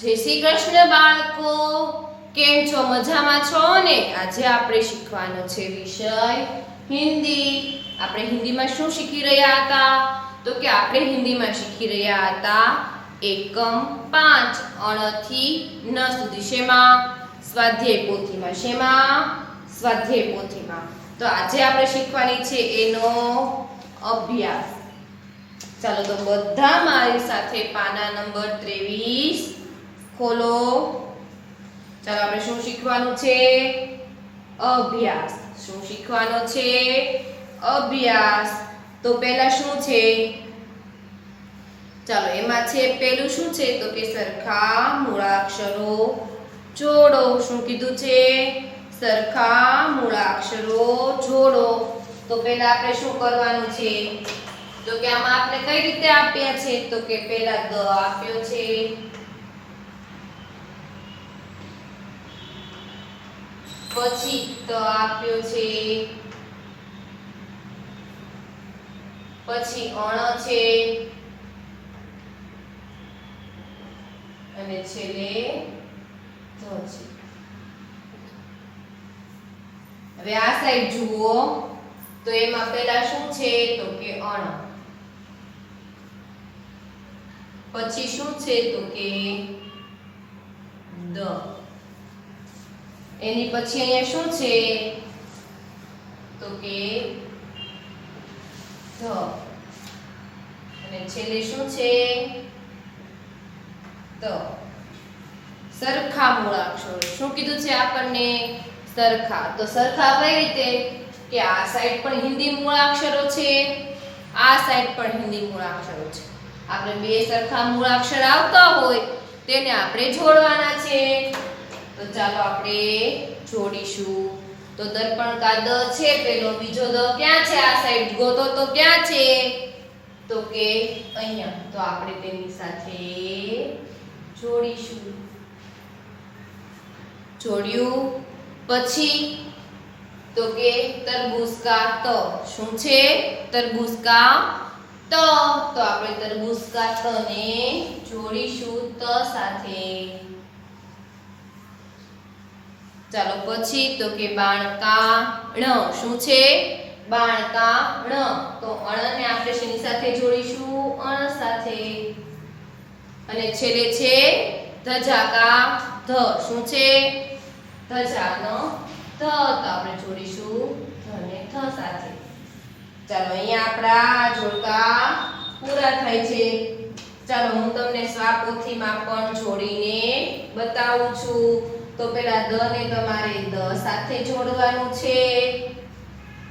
જય શ્રી કૃષ્ણ બાળકો, કેમ છો? મજામાં છો ને? આજે આપણે શીખવાનો છે વિષય હિન્દી. આપણે હિન્દીમાં શું શીખી રહ્યા હતા? તો કે આપણે હિન્દીમાં શીખી રહ્યા હતા એકમ 5 અણથી ન સુધી. શેમાં? સ્વાધ્યાય પોથીમાં. શેમાં? સ્વાધ્યાય પોથીમાં. તો આજે આપણે શીખવાની છે એનો અભ્યાસ. ચાલો તો બધા મારી સાથે પાના નંબર 23 ખોલો. ચાલો આપણે શું શીખવાનું છે? અભ્યાસ. શું શીખવાનો છે? અભ્યાસ. તો પહેલા શું છે? ચાલો એમાં છે પહેલું શું છે? તો કે સરખા મૂળાક્ષરો જોડો. શું કીધું છે? સરખા મૂળાક્ષરો જોડો. તો પહેલા આપણે શું કરવાનું છે? તો કે આમાં આપણે કઈ રીતે આપ્યા છે? તો કે પહેલા દ આપ્યો છે, પછી ત આપ્યો છે, પછી અણ છે અને છેલ્લે ધ છે. હવે આ સાઈડ જુઓ તો એમાં પહેલા શું છે? તો કે અણ, પછી શું છે? તો કે દ, એની પછી અહીંયા શું છે? તો કે ધ, અને છેલ્લે શું છે? ત. સરખા મૂળાક્ષરો. શું કીધું છે આપણને? સરખા. તો સરખા કઈ રીતે? કે આ સાઈડ પણ હિન્દી મૂળાક્ષરો છે, આ સાઈડ પણ હિન્દી મૂળાક્ષરો છે. આપણે બે સરખા મૂળાક્ષર આવતા હોય તેને આપણે જોડવાના છે. તો ચાલો આપણે જોડીશું. તો દર્પણકા દ છે પેલો, બીજો દ ક્યાં છે? આ સાઈડ ગોતો તો ક્યાં છે? તો કે અહીંયા. તો આપણે તેની સાથે જોડીશું. જોડ્યું. પછી તો કે તરબૂચ કા ત. શું છે? તરબૂચ કા ત. તો આપણે તરબૂચ કા ત ને જોડીશું ત સાથે. ચાલો પછી તો કે બાણકા ણ. શું છે? બાણકા ણ. તો અણ ને આપણે શેની સાથે જોડીશું? અણ સાથે. અને છેલ્લે છે ધજાકા ધ. શું છે? ધજાનો ધ. તો આપણે જોડીશું ધ ને થ સાથે. ચાલો અહીંયા આપણા જોડકા પૂરા થાય છે. ચાલો હું તમને સ્વાપોથીમાં પણ જોડીને બતાવું છું. તો પેલા દ ને તમારે દ સાથે જોડવાનું છે,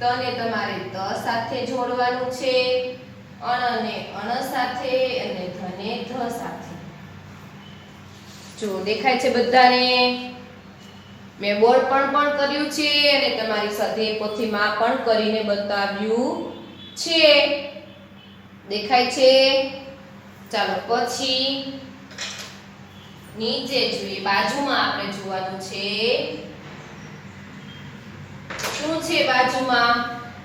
ત ને તમારે ત સાથે જોડવાનું છે, અણ ને અણ સાથે અને ધ ને ધ સાથે. જો દેખાય છે બધાને? મેં બોર્ડ પણ કર્યું છે અને તમારી સાથે પોથીમાં પણ કરીને બતાવ્યું છે. દેખાય છે? ચાલો પછી નીચે જોઈએ, બાજુમાં આપણે જોવાનું છે. શું છે બાજુમાં?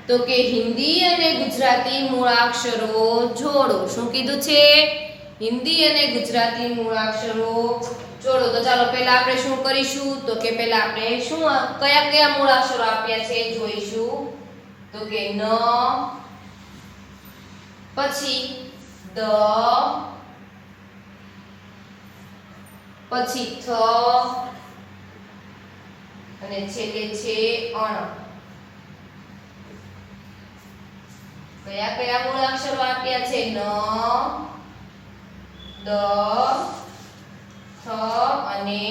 તો કે હિન્દી અને ગુજરાતી મૂળાક્ષરો જોડો. શું કીધું છે? હિન્દી અને ગુજરાતી મૂળાક્ષરો જોડો. તો ચાલો પહેલા આપણે શું કરીશું? તો કે પહેલા આપણે શું કયા કયા મૂળાક્ષરો આપ્યા છે જોઈશું. તો કે ન, પછી દ, પછી થ અને છેલ્લે છે અણ. કયા કયા મૂળાક્ષરો આપ્યા છે? ન, દ, થ અને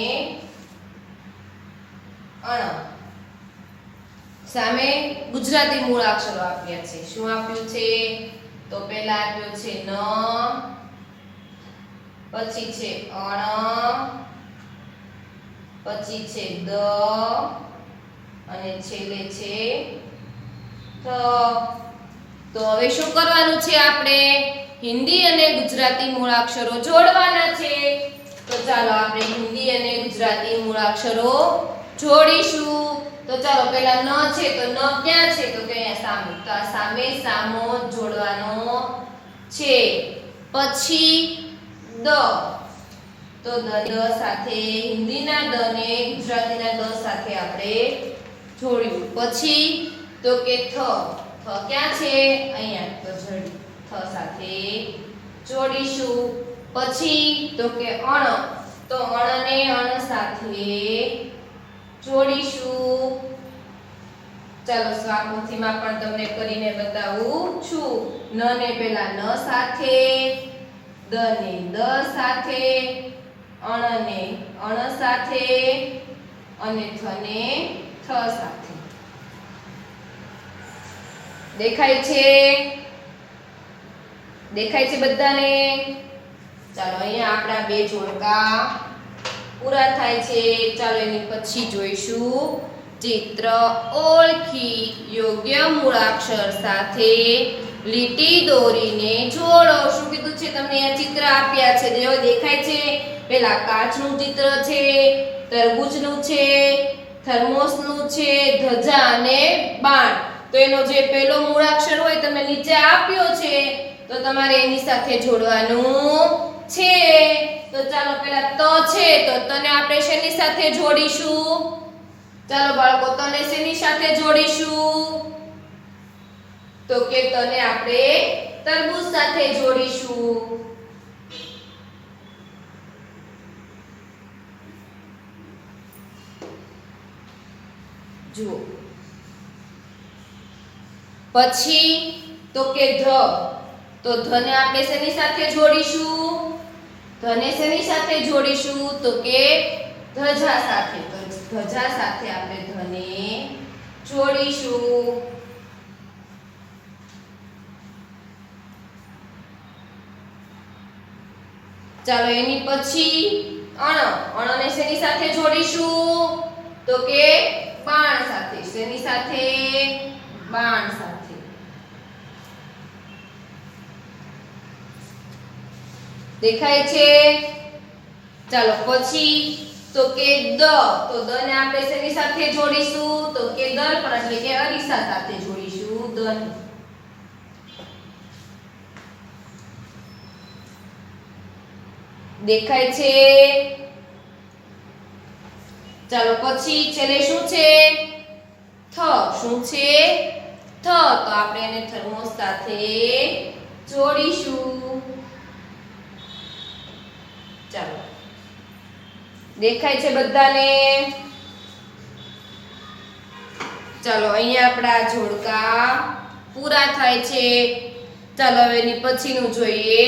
અણ. સામે ગુજરાતી મૂળાક્ષરો આપ્યા છે. શું આપ્યું છે? તો પહેલા આપ્યો છે ન, પછી છે અણ, પછી છે દ અને છેલ્લે છે થ. તો હવે શું કરવાનું છે? આપણે હિન્દી અને ગુજરાતી મૂળાક્ષરો જોડવાના છે. તો ચાલો આપણે હિન્દી અને ગુજરાતી મૂળાક્ષરો જોડીશું. તો ચાલો પહેલા ન છે તો ન ક્યાં છે? તો કે અહીંયા સામે. તો આ સામે સામો જોડવાનો છે. પછી દ, તો દ સાથે હિન્દીના દ ને ગુજરાતીના દ સાથે આપણે જોડ્યું. પછી તો કે થ ક્યાં છે અહીંયા તો જડી થ સાથે જોડીશું. પછી તો કે અણ તો અણ ને અણ સાથે જોડીશું. ચાલો સ્વાકૃતિમાં પણ તમને કરીને બતાવું છું. ન ને પહેલા ન સાથે, દ ને દ સાથે, અણ ને અણ સાથે અને થ ને થ સાથે. દેખાય છે? દેખાય છે બધાને? ચાલો અહીંયા આપણા બે જોડકા પૂરા થાય છે. ચાલો એની પછી જોઈશું ચિત્ર. ઓળખી યોગ્ય મૂળાક્ષર સાથે લીટી દોરીને જોડો. શું કીધું છે તમને? આ ચિત્ર આપ્યા છે, જેવો દેખાય છે. પેલા કાચનું ચિત્ર છે, તરબૂચનું છે, થર્મોસનું છે, ધજા અને બાણ. તો એનો જે પહેલો મૂળાક્ષર હોય તમે નીચે આપ્યો છે તો તમારે એની સાથે જોડવાનું છે. તો ચાલો પેલા ત છે તો તને આપણે શેની સાથે જોડીશું? ચાલો બાળકો તને શેની સાથે જોડીશું? તો કે તને આપણે તરબૂચ સાથે જોડીશું. જુઓ. પછી તો કે ધ તો ધને આપણે શેની સાથે જોડીશું? ધને શેની સાથે જોડીશું? તો કે ધજા સાથે. તો ધજા સાથે આપણે ધને જોડીશું. ચાલો એની પછી અણને શેની સાથે જોડીશું? તો કે બાણ સાથે. શેની સાથે? બાણ સાથે. દેખાય છે? ચાલો પછી તો કે દ તો દ ને આપણે શેની સાથે જોડીશું? તો કે દર્પણ એટલે કે અરીસા સાથે જોડીશું. દ દેખાય છે? ચાલો પછી છેલ્લે શું છે? થ. શું છે? થ. તો આપણે એને થર્મોસ સાથે જોડીશું. ચાલો દેખાય છે બધાને? ચાલો અહીંયા આપણા જોડકા પૂરા થાય છે. ચાલો હવે એની પછીનું જોઈએ.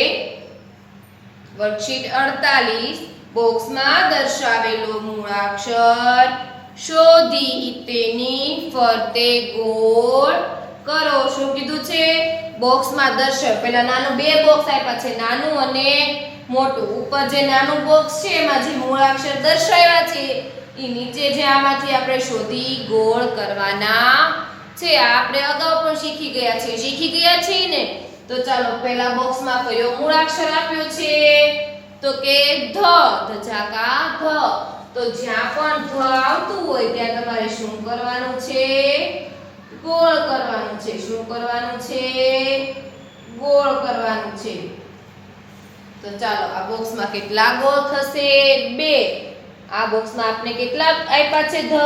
વર્કશીટ 48 બોક્સમાં દર્શાવેલો મૂળાક્ષર શોધી તેની ફરતે ગોળ કરો. શું કીધું છે? બોક્સમાં દર્શાવ. પહેલા નાનું બે બોક્સ આપ્યા છે, નાનું અને મોટું. ઉપર જે નાનું બોક્સ છે એમાં જે મૂળાક્ષર દર્શાવ્યા છે એ નીચે જે આમાંથી આપણે શોધી ગોળ કરવાના છે. આપણે અગાઉ પણ શીખી ગયા છે ને? તો ચાલો પહેલા બોક્સમાં કયો મૂળાક્ષર આપ્યો છે? તો કે ધ. ધજાકા ધ. તો જ્યાં પણ ધ આવતું હોય ત્યાં તમારે શું કરવાનું છે? ગોળ કરવાનું છે. શું કરવાનું છે? ગોળ કરવાનું છે. તો ચાલો આ બોક્સમાં કેટલા ગોળ થશે? 2. આ બોક્સમાં આપણે કેટલા આપ્યા છે? ધ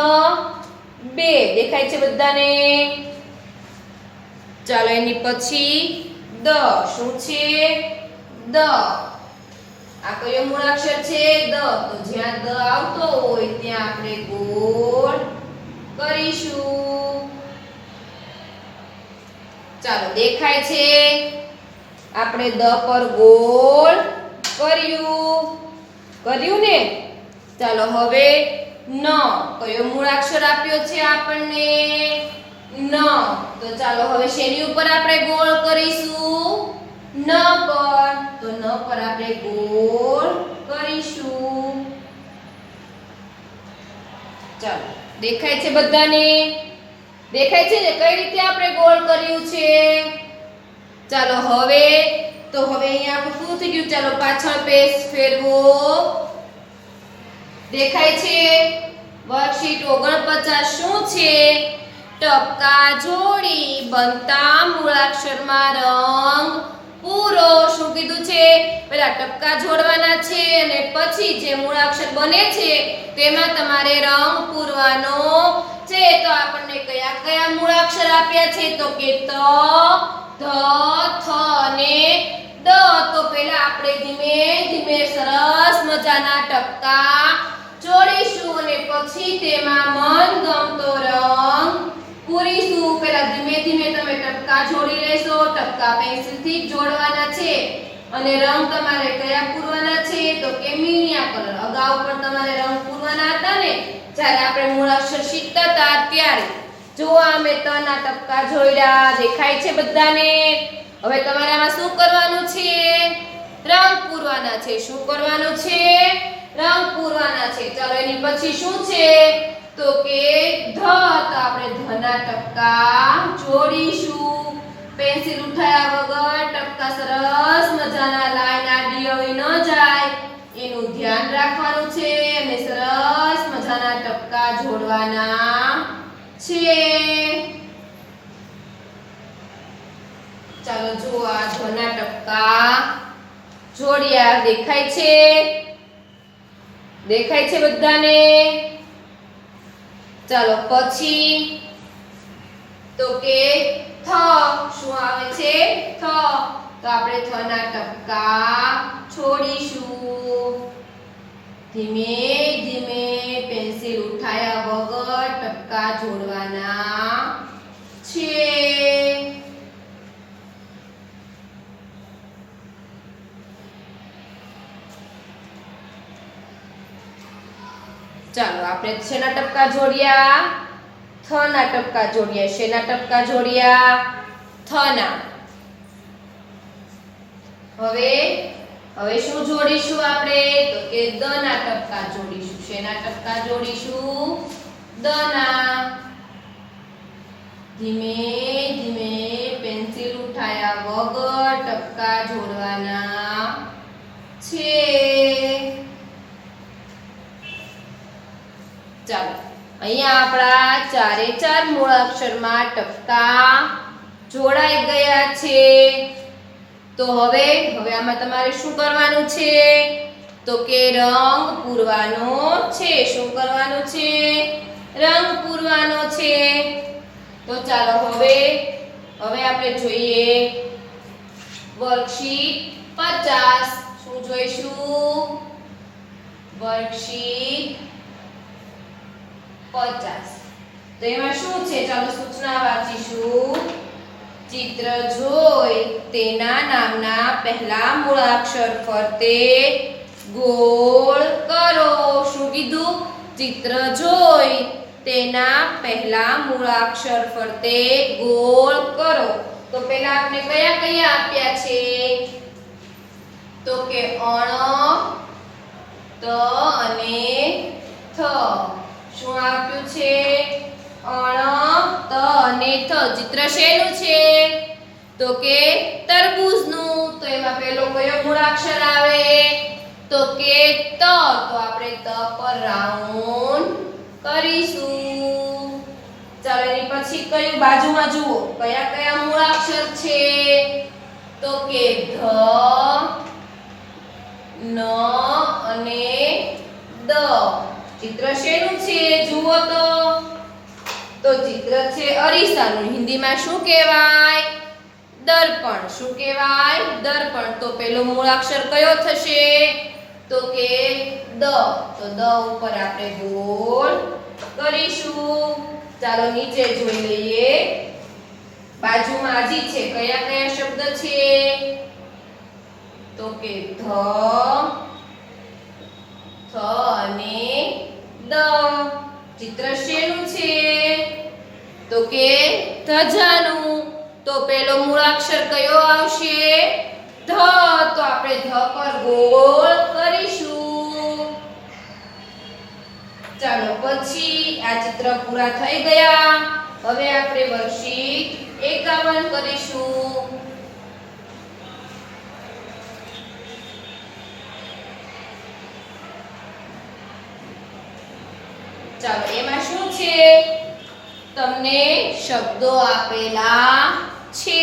2. દેખાય છે બધાને? ચાલો એની પછી દ. શું છે? દ. આ કયો મૂળાક્ષર છે? દ. તો જ્યાં દ આવતો હોય ત્યાં આપણે ગોળ કરીશું. ચાલો દેખાય છે? આપણે દ પર ગોળ કર્યું ને? ચાલો હવે ન. કયો મૂળાક્ષર આપ્યો છે આપણને? ન. તો ચાલો હવે શેની ઉપર આપણે ગોળ કરીશું? ન પર. તો ન પર આપણે ગોળ કરીશું. ચાલો દેખાય છે બધાને? દેખાય છે ને કઈ રીતે આપણે ગોળ કર્યું છે? ચાલો હવે અહીંયા આપણું શું થઈ ગયું? ચાલો પાછળ પેજ ફેરવો. દેખાય છે? વર્કશીટ 49 શું છે? ટપકા જોડી બનતા મૂળાક્ષરમાં રંગ પૂરો શું કીધું છે પેલા ટપકા જોડવાના છે અને પછી જે મૂળાક્ષર બને છે તેમાં તમારે રંગ પૂરવાનો છે તો આપણને કયા કયા મૂળાક્ષર આપ્યા છે તો કે ત ધ થ અને દ તો પહેલા આપણે ધીમે ધીમે સરસ મજાના ટપકા જોડીશું અને પછી તેમાં મનગમતો રંગ પૂરીશું પહેલા ધીમે ધીમે તમે ટપકા જોડી લેશો ટપકા પેન્સિલથી જોડવાના છે અને રંગ તમારે કયા પૂરવાના છે તો કે મીણિયા કલર અગાઉ પણ તમારે રંગ પૂરવાના હતા ને જ્યારે આપણે મૂળાક્ષર શીખતા હતા ત્યારે જો અમે તના ટપકા જોડ્યા દેખાય છે બધાને હવે તમારે આમાં શું કરવાનું છે રંગ પૂરવાના છે શું કરવાનું છે રંગ પૂરવાના છે ચાલો એની પછી શું છે તો કે ધ તો આપણે ધના ટપકા જોડીશું પેન્સિલ ઉઠાયા વગર ટપકા સરસ મજાના લાઈન આડી અવળી ન જાય એનું ધ્યાન રાખવાનું છે અને સરસ મજાના ટપકા જોડવાના છે ચાલો જો આ ધના ટપકા જોડ્યા દેખાય છે બધાને ચાલો પછી તો કે થ શું આવે છે થ તો આપણે થ ના ટપકા છોડીશું ધીમે ધીમે પેન્સિલ ઉઠાયા વગર ટપકા જોડવાના છે ચાલો આપણે શેના ટપકા જોડ્યા થ ના ટપકા જોડ્યા શેના ટપકા જોડ્યા થ ના હવે શું જોડીશું આપણે તો કે દ ના ટપકા જોડીશું શેના ટપકા જોડીશું દ ના ધીમે ધીમે પેન્સિલ ઉઠાયા વગર ટપકા જોડવાના છે ચાલો અહીંયા આપણા ચારે ચાર મૂળાક્ષરમાં ટપકા જોડાઈ ગયા છે તો હવે આમાં તમારે શું કરવાનું છે તો કે રંગ પૂરવાનો છે શું કરવાનું છે રંગ પૂરવાનો છે તો ચાલો હવે આપણે જોઈએ વર્કશીટ 50 શું જોઈશું વર્કશીટ 50 તો એમાં શું છે ચાલો સૂચના વાંચીશું ચિત્ર જોઈ તેના નામના પહેલા મૂળાક્ષર ફરતે ગોળ કરો શું કીધું ચિત્ર જોઈ તેના પહેલા મૂળાક્ષર ફરતે ગોળ કરો તો પહેલા આપણે કયા કયા આપ્યા છે તો કે અણ ત અને થ શું આપ્યું છે અણ ત અને થ ચિત્ર શેનું છે તો કે તરબૂચનું તો એમાં પહેલો કયો મૂળાક્ષર આવે તો કે ત તો આપણે ત પર રાઉન્ડ કરીશું ચાલો એની પછી કયું બાજુમાં જુઓ કયા કયા મૂળાક્ષર છે તો કે ધ ન અને દ ચિત્ર શેનું છે જુઓ તો ચિત્ર છે અરીસાનું હિન્દીમાં શું કહેવાય દર્પણ શું કહેવાય દર્પણ તો પેલો મૂળાક્ષર કયો થશે તો કે દ તો દ ઉપર આપણે ગોળ કરીશું ચાલો નીચે જોઈ લઈએ બાજુમાં આજી છે કયા કયા શબ્દ છે તો કે થ અને દ ચિત્ર શેનું છે તો કે ધજાનું તો પેલો મૂળાક્ષર કયો આવશે ધ તો આપણે ધ પર ગોળ કરીશું ચાલો પછી આ ચિત્ર પૂરા થઈ ગયા હવે આપણે વર્કશીટ 51 કરીશું ચાલો એમાં શું છે તમને શબ્દો આપેલા છે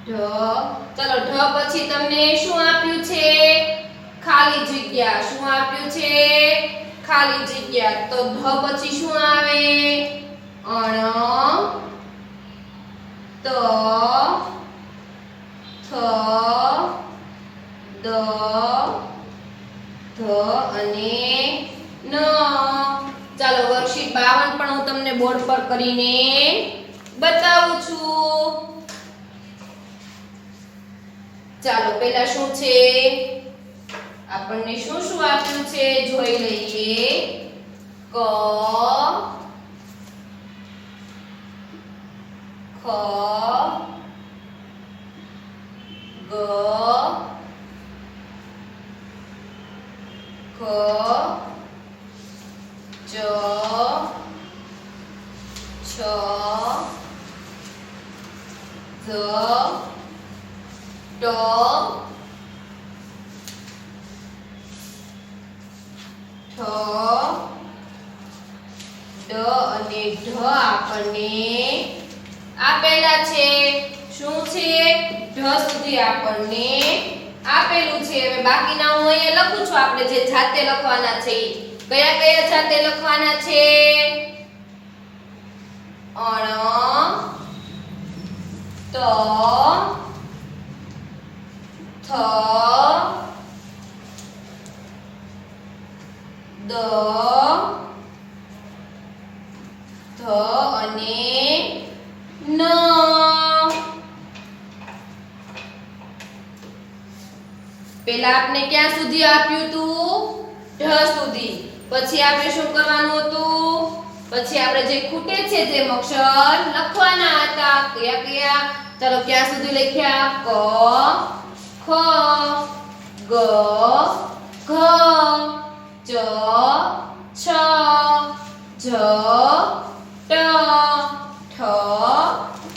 ઢ ચલો ઢ પછી તમને શું આપ્યું છે ખાલી જગ્યા શું આપ્યું છે ખાલી જગ્યા તો ઢ પછી શું આવે અણ ત થ દ ધ અને ન ચાલો વર્કશીટ 52 પણ હું તમને બોર્ડ પર કરીને બતાવું છું ચાલો પહેલા શું છે આપણને શું શું આપ્યું છે જોઈ લઈએ ક ખ ગ ખ ચ છ ઝ ટ ઠ ડ અને ઢ આપણને આપેલા છે શું છે ઢ સુધી આપણને આપેલું છે હવે બાકીના હું અહીંયા લખું છું આપણે જે જાતે લખવાના છે કયા કયા જાતે લખવાના છે અણ ત થ દ ધ અને ન પહેલા આપણે ક્યાં સુધી આપ્યું હતું ઢ સુધી પછી આપણે શું કરવાનું હતું પછી આપણે જે ખૂટે છે તે અક્ષર લખવાના હતા કયા કયા ચાલો ક્યાં સુધી લખ્યા ક ખ ગ ઘ ચ છ જ ટ ઠ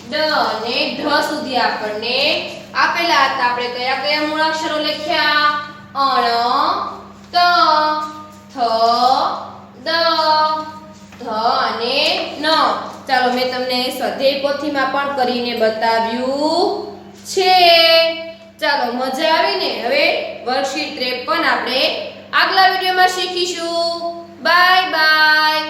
ડ અને ઢ સુધી આપણને આપેલા હતા આપણે કયા કયા મૂળાક્ષરો લખ્યા અણ ત થ દ ધ અને ન ચાલો મેં તમને સ્વાધ્યાય પોથીમાં પણ કરીને બતાવ્યું છે ચાલો મજા આવી ને હવે વર્કશીટ 53 આપણે આગલા વિડિયોમાં શીખીશું બાય બાય